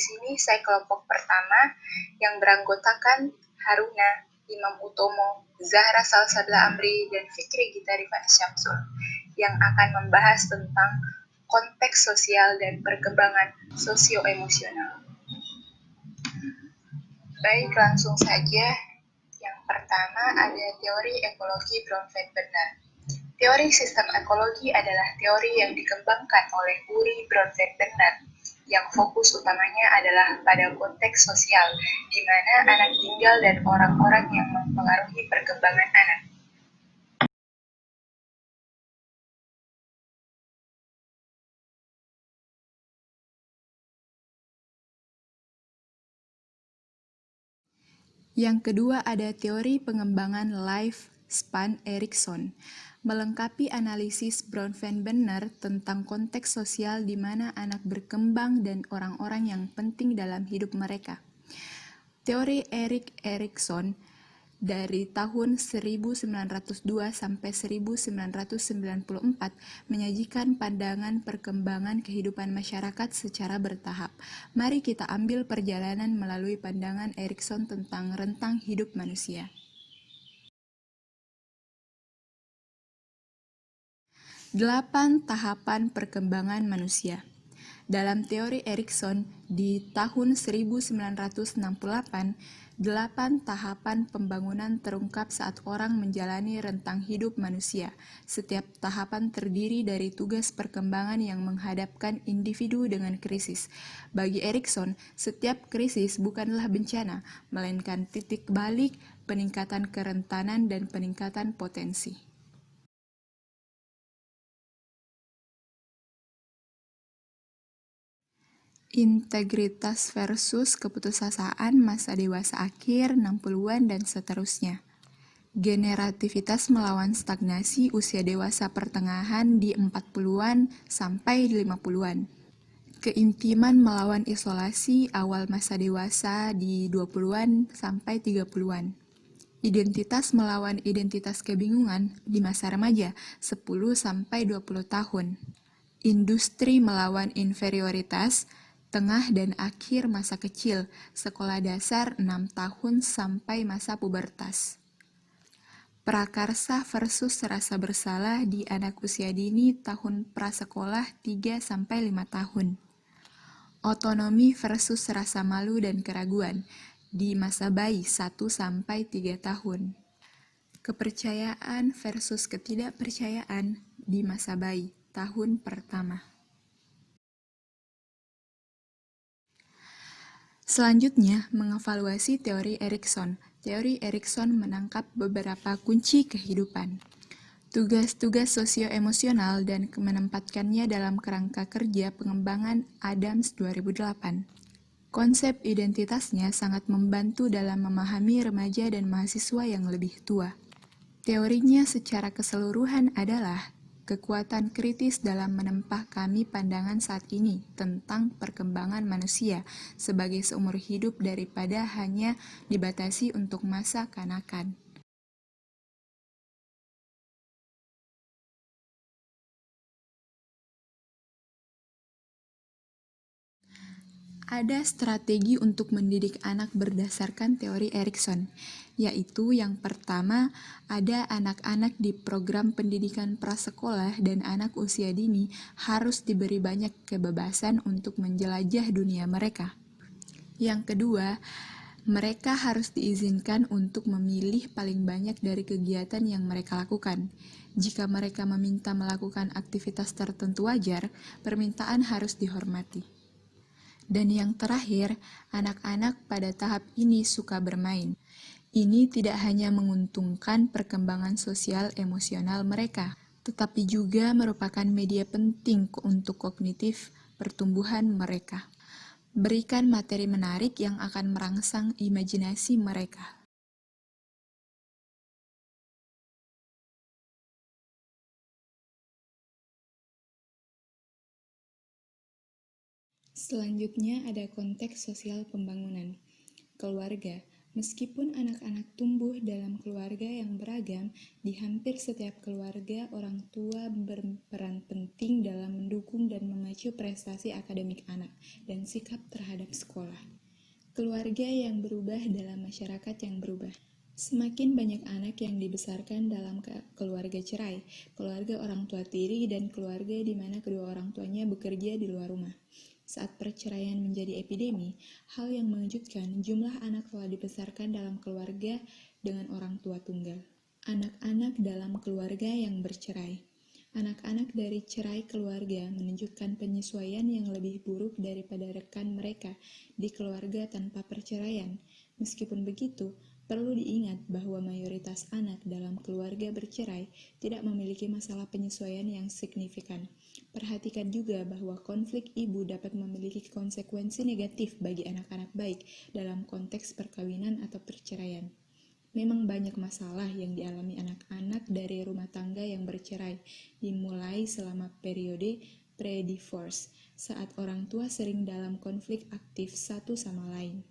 sini saya kelompok pertama yang beranggotakan Haruna, Imam Utomo, Zahra Salsabila Amri, dan Fikri Gita Rifat Syamsul yang akan membahas tentang konteks sosial dan perkembangan sosio-emosional. Baik, langsung saja. Yang pertama ada teori ekologi Bronfenbrenner. Teori sistem ekologi adalah teori yang dikembangkan oleh Uri Bronfenbrenner yang fokus utamanya adalah pada konteks sosial, di mana anak tinggal dan orang-orang yang mempengaruhi perkembangan anak. Yang kedua ada teori pengembangan lifespan Erikson, melengkapi analisis Bronfenbrenner tentang konteks sosial di mana anak berkembang dan orang-orang yang penting dalam hidup mereka. Teori Erik Erikson dari tahun 1902 sampai 1994 menyajikan pandangan perkembangan kehidupan masyarakat secara bertahap. Mari kita ambil perjalanan melalui pandangan Erikson tentang rentang hidup manusia. Delapan tahapan perkembangan manusia. Dalam teori Erikson, di tahun 1968, 8 tahapan pembangunan terungkap saat orang menjalani rentang hidup manusia. Setiap tahapan terdiri dari tugas perkembangan yang menghadapkan individu dengan krisis. Bagi Erikson, setiap krisis bukanlah bencana, melainkan titik balik, peningkatan kerentanan, dan peningkatan potensi. Integritas versus keputusasaan masa dewasa akhir, 60-an, dan seterusnya. Generativitas melawan stagnasi usia dewasa pertengahan di 40-an sampai 50-an. Keintiman melawan isolasi awal masa dewasa di 20-an sampai 30-an. Identitas melawan identitas kebingungan di masa remaja 10 sampai 20 tahun. Industri melawan inferioritas tengah dan akhir masa kecil, sekolah dasar 6 tahun sampai masa pubertas. Prakarsa versus rasa bersalah di anak usia dini tahun prasekolah 3 sampai 5 tahun. Otonomi versus rasa malu dan keraguan di masa bayi 1 sampai 3 tahun. Kepercayaan versus ketidakpercayaan di masa bayi tahun pertama. Selanjutnya, mengevaluasi teori Erikson. Teori Erikson menangkap beberapa kunci kehidupan. Tugas-tugas sosio-emosional dan menempatkannya dalam kerangka kerja pengembangan Adams 2008. Konsep identitasnya sangat membantu dalam memahami remaja dan mahasiswa yang lebih tua. Teorinya secara keseluruhan adalah kekuatan kritis dalam menempa kami pandangan saat ini tentang perkembangan manusia sebagai seumur hidup daripada hanya dibatasi untuk masa kanakan. Ada strategi untuk mendidik anak berdasarkan teori Erikson, yaitu yang pertama, ada anak-anak di program pendidikan prasekolah dan anak usia dini harus diberi banyak kebebasan untuk menjelajah dunia mereka. Yang kedua, mereka harus diizinkan untuk memilih paling banyak dari kegiatan yang mereka lakukan. Jika mereka meminta melakukan aktivitas tertentu wajar, permintaan harus dihormati. Dan yang terakhir, anak-anak pada tahap ini suka bermain. Ini tidak hanya menguntungkan perkembangan sosial emosional mereka, tetapi juga merupakan media penting untuk kognitif pertumbuhan mereka. Berikan materi menarik yang akan merangsang imajinasi mereka. Selanjutnya ada konteks sosial pembangunan. Keluarga Meskipun anak-anak tumbuh dalam keluarga yang beragam, di hampir setiap keluarga orang tua berperan penting dalam mendukung dan memacu prestasi akademik anak dan sikap terhadap sekolah. Keluarga yang berubah dalam masyarakat yang berubah. Semakin banyak anak yang dibesarkan dalam keluarga cerai, keluarga orang tua tiri, dan keluarga di mana kedua orang tuanya bekerja di luar rumah. Saat perceraian menjadi epidemi, hal yang mengejutkan, jumlah anak telah dibesarkan dalam keluarga dengan orang tua tunggal. Anak-anak dalam keluarga yang bercerai. Anak-anak dari cerai keluarga menunjukkan penyesuaian yang lebih buruk daripada rekan mereka di keluarga tanpa perceraian. Meskipun begitu, perlu diingat bahwa mayoritas anak dalam keluarga bercerai tidak memiliki masalah penyesuaian yang signifikan. Perhatikan juga bahwa konflik ibu dapat memiliki konsekuensi negatif bagi anak-anak baik dalam konteks perkawinan atau perceraian. Memang banyak masalah yang dialami anak-anak dari rumah tangga yang bercerai, dimulai selama periode pre-divorce, saat orang tua sering dalam konflik aktif satu sama lain.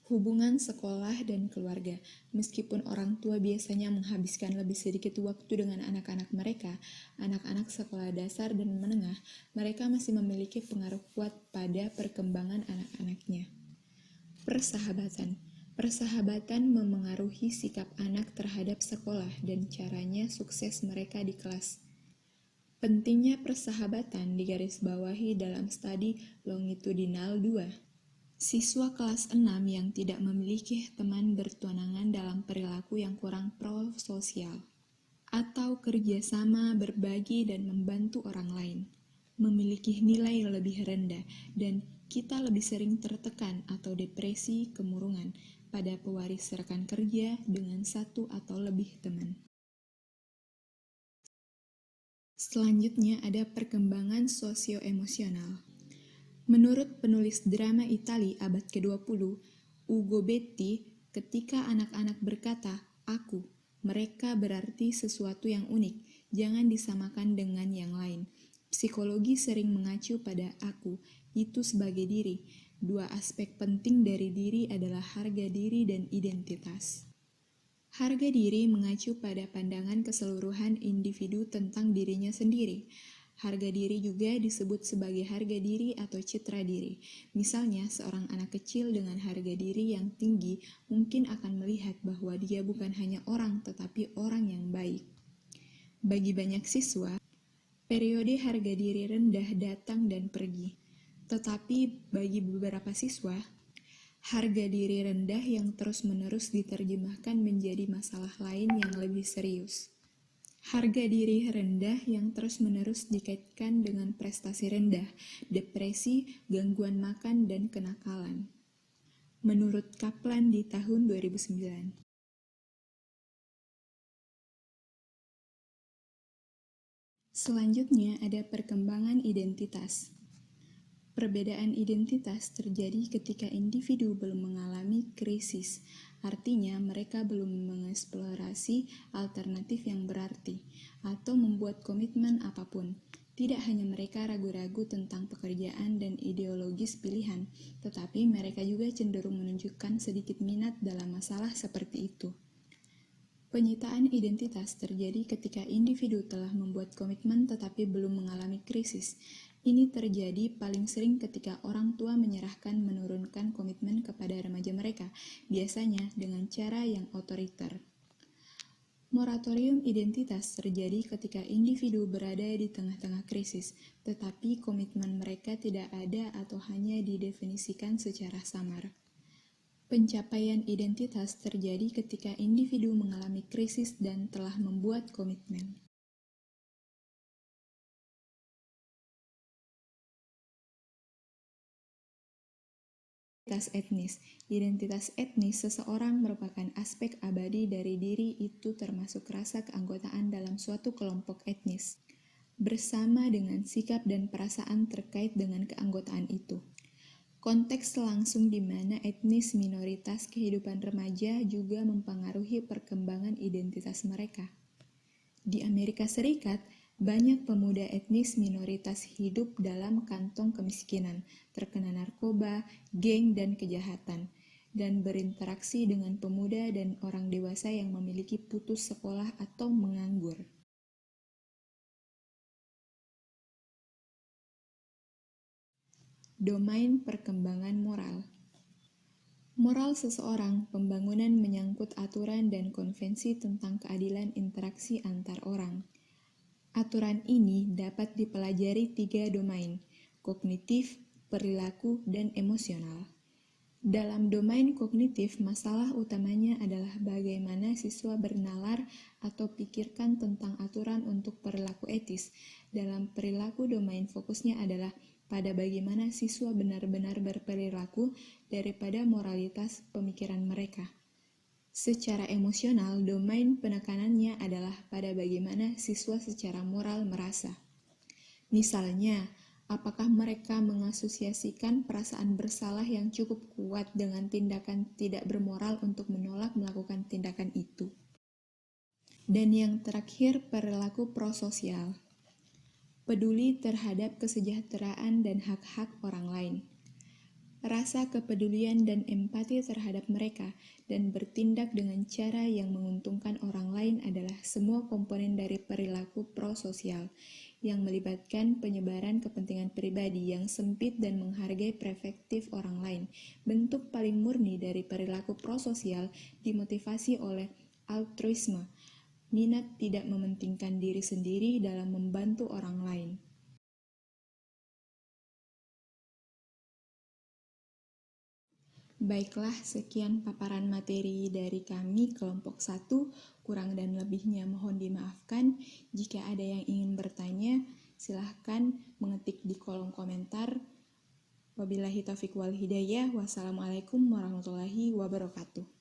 Hubungan sekolah dan keluarga. Meskipun orang tua biasanya menghabiskan lebih sedikit waktu dengan anak-anak mereka, anak-anak sekolah dasar dan menengah, mereka masih memiliki pengaruh kuat pada perkembangan anak-anaknya. Persahabatan. Persahabatan memengaruhi sikap anak terhadap sekolah dan caranya sukses mereka di kelas. Pentingnya persahabatan digarisbawahi dalam studi longitudinal 2. Siswa kelas 6 yang tidak memiliki teman bertuangan dalam perilaku yang kurang prososial atau kerjasama, berbagi, dan membantu orang lain memiliki nilai lebih rendah dan kita lebih sering tertekan atau depresi kemurungan pada pewaris rekan kerja dengan satu atau lebih teman. Selanjutnya ada perkembangan sosio-emosional. Menurut penulis drama Itali abad ke-20, Ugo Betti, ketika anak-anak berkata, "Aku," mereka berarti sesuatu yang unik, jangan disamakan dengan yang lain. Psikologi sering mengacu pada aku, itu sebagai diri. Dua aspek penting dari diri adalah harga diri dan identitas. Harga diri mengacu pada pandangan keseluruhan individu tentang dirinya sendiri. Harga diri juga disebut sebagai harga diri atau citra diri. Misalnya, seorang anak kecil dengan harga diri yang tinggi mungkin akan melihat bahwa dia bukan hanya orang tetapi orang yang baik. Bagi banyak siswa, periode harga diri rendah datang dan pergi. Tetapi bagi beberapa siswa, harga diri rendah yang terus-menerus diterjemahkan menjadi masalah lain yang lebih serius. Harga diri rendah yang terus-menerus dikaitkan dengan prestasi rendah, depresi, gangguan makan, dan kenakalan. Menurut Kaplan di tahun 2009. Selanjutnya ada perkembangan identitas. Perbedaan identitas terjadi ketika individu belum mengalami krisis, artinya mereka belum mengeksplorasi alternatif yang berarti, atau membuat komitmen apapun. Tidak hanya mereka ragu-ragu tentang pekerjaan dan ideologis pilihan, tetapi mereka juga cenderung menunjukkan sedikit minat dalam masalah seperti itu. Penyitaan identitas terjadi ketika individu telah membuat komitmen tetapi belum mengalami krisis. Ini terjadi paling sering ketika orang tua menyerahkan menurunkan komitmen kepada remaja mereka, biasanya dengan cara yang otoriter. Moratorium identitas terjadi ketika individu berada di tengah-tengah krisis, tetapi komitmen mereka tidak ada atau hanya didefinisikan secara samar. Pencapaian identitas terjadi ketika individu mengalami krisis dan telah membuat komitmen. Identitas etnis. Identitas etnis seseorang merupakan aspek abadi dari diri itu termasuk rasa keanggotaan dalam suatu kelompok etnis, bersama dengan sikap dan perasaan terkait dengan keanggotaan itu. Konteks langsung di mana etnis minoritas kehidupan remaja juga mempengaruhi perkembangan identitas mereka. Di Amerika Serikat, banyak pemuda etnis minoritas hidup dalam kantong kemiskinan, terkena narkoba, geng, dan kejahatan, dan berinteraksi dengan pemuda dan orang dewasa yang memiliki putus sekolah atau menganggur. Domain perkembangan moral. Moral seseorang, pembangunan menyangkut aturan dan konvensi tentang keadilan interaksi antar orang. Aturan ini dapat dipelajari 3 domain, kognitif, perilaku, dan emosional. Dalam domain kognitif, masalah utamanya adalah bagaimana siswa bernalar atau pikirkan tentang aturan untuk perilaku etis. Dalam perilaku, domain fokusnya adalah pada bagaimana siswa benar-benar berperilaku daripada moralitas pemikiran mereka. Secara emosional, domain penekanannya adalah pada bagaimana siswa secara moral merasa. Misalnya, apakah mereka mengasosiasikan perasaan bersalah yang cukup kuat dengan tindakan tidak bermoral untuk menolak melakukan tindakan itu. Dan yang terakhir, perilaku prososial. Peduli terhadap kesejahteraan dan hak-hak orang lain. Rasa kepedulian dan empati terhadap mereka dan bertindak dengan cara yang menguntungkan orang lain adalah semua komponen dari perilaku prososial yang melibatkan penyebaran kepentingan pribadi yang sempit dan menghargai perspektif orang lain. Bentuk paling murni dari perilaku prososial dimotivasi oleh altruisme, minat tidak mementingkan diri sendiri dalam membantu orang lain. Baiklah, sekian paparan materi dari kami kelompok 1, kurang dan lebihnya mohon dimaafkan. Jika ada yang ingin bertanya, silahkan mengetik di kolom komentar. Wabillahi taufiq wal hidayah. Wassalamualaikum warahmatullahi wabarakatuh.